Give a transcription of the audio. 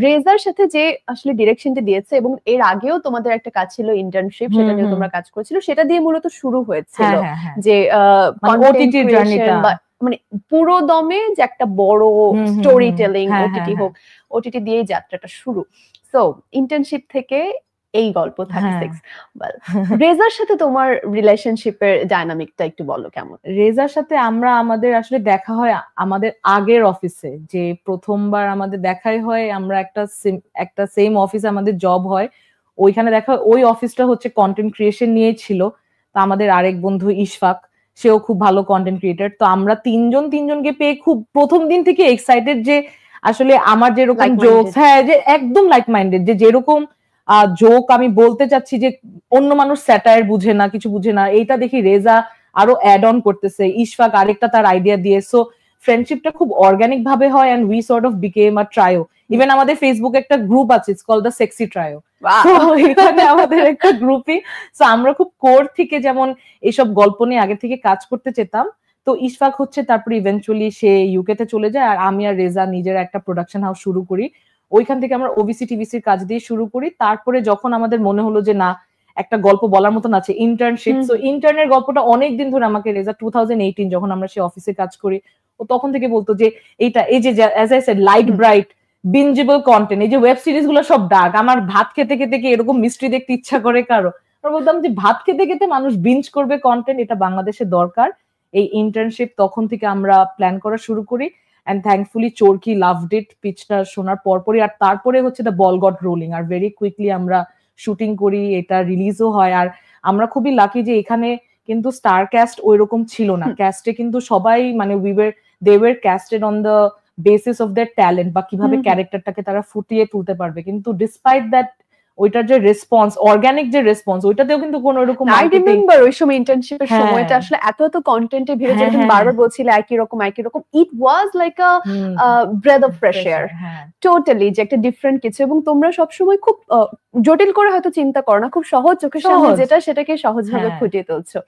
রেজার সাথে যে আসলে ডিরেকশনটা দিয়েছে এবং এর আগেও তোমাদের একটা কাজ ছিল ইন্টার্নশিপ, সেটা নিয়ে তোমরা কাজ করেছিল, সেটা দিয়ে মূলত শুরু হয়েছিল যে কন্টেন্ট ক্রিয়েশন বা মানে পুরো দমে যে একটা বড় স্টোরি টেলিং ওটিটি হোক, ওটিটি দিয়েই যাত্রাটা শুরু। সো ইন্টার্নশিপ থেকে এই গল্প 36। রেজার সাথে তোমার রিলেশনশিপের ডায়নামিকটা একটু বলো কেমন? রেজার সাথে আমাদের আসলে দেখা হয় আমাদের আগের অফিসে, যে প্রথমবার আমাদের দেখাই হয়, আমরা একটা সেম অফিসে আমাদের জব হয়, ওইখানে দেখা হয়। ওই অফিসটা হচ্ছে কন্টেন্ট ক্রিয়েশন নিয়ে ছিল। তো আমাদের আরেক বন্ধু ইশফাক, সেও খুব ভালো কন্টেন্ট ক্রিয়েটর। তো আমরা তিনজনকে পেয়ে খুব প্রথম দিন থেকে এক্সাইটেড যে আসলে আমার যেরকম জোকস, যে একদম লাইক মাইন্ডেড, যে যেরকম জোক আমি বলতে চাচ্ছি যে অন্য মানুষ স্যাটায়ার বুঝে না, কিছু বুঝে না, এইটা দেখি রেজা আরো অ্যাড অন করতেছে, ইশফাক আরেকটা তার আইডিয়া দিয়ে। সো ফ্রেন্ডশিপটা খুব অর্গানিক ভাবে হয় and we sort of became a trio. Even আমাদের ফেসবুকে একটা গ্রুপ আছে, it's called the sexy trio. এখানে আমাদের একটা গ্রুপই। সো আমরা খুব কোর থেকে যেমন এইসব গল্প নিয়ে আগে থেকে কাজ করতে চেতাম। তো ইশফাক হচ্ছে তারপরে ইভেন্চুয়ালি সে ইউকে তে চলে যায়, আর আমি আর রেজা নিজের একটা প্রোডাকশন হাউস শুরু করি। ওইখান থেকে আমরা ওবিসি টিভিসির কাজ দিয়ে শুরু করি। তারপরে যখন আমাদের মনে হলো যে না, একটা গল্প বলার মতন আছে, ইন্টার্নশিপ। সো ইন্টার্নের গল্পটা অনেকদিন ধরে আমাকে রেজা 2018 যখন আমরা সেই অফিসে কাজ করি, ও তখন থেকে বলতো যে এইটা, এই যে as I said, light bright bingeable content, এই যে ওয়েব সিরিজ গুলো সব ডার্ক, আমার ভাত খেতে খেতে কি এরকম মিস্ট্রি দেখতে ইচ্ছা করে কারো? আমরা বলতাম যে ভাত খেতে খেতে মানুষ বিঞ্জ করবে কন্টেন্ট, এটা বাংলাদেশে দরকার। এই ইন্টার্নশিপ তখন থেকে আমরা প্ল্যান করা শুরু করি, and thankfully Chorki loved it পিচটা শোনার পরপরই। আর তারপরে হচ্ছে দ্য বল গট রোলিং, আর ভেরি কুইকলি আমরা শুটিং করি, এটা রিলিজও হয়। আর আমরা খুবই লাকি যে এখানে কিন্তু স্টার ক্যাস্ট ওইরকম ছিল না, ক্যাস্টে কিন্তু সবাই মানে they were casted on the basis of their talent, বা কিভাবে ক্যারেক্টারটাকে তারা ফুটিয়ে তুলতে পারবে। কিন্তু ডিসপাইট দ্যাট, ওইটার যে রেসপন্স, অর্গানিক যে রেসপন্স, ওইটাতেও কিন্তু কোনো এরকম আই রিমেম্বার ওই সময় ইন্টার্নশিপের সময়টা আসলে এত কন্টেন্টে ভিড়ে যেত, বারবার বলছিলে একই রকম। It was like a breath of fresh air, totally যে একটা ডিফারেন্ট কিছু। এবং তোমরা সবসময় খুব জটিল করে হয়তো চিন্তা করো না, খুব সহজ চোখের সামনে যেটা সেটাকে সহজভাবে ফুটিয়ে তুলছো।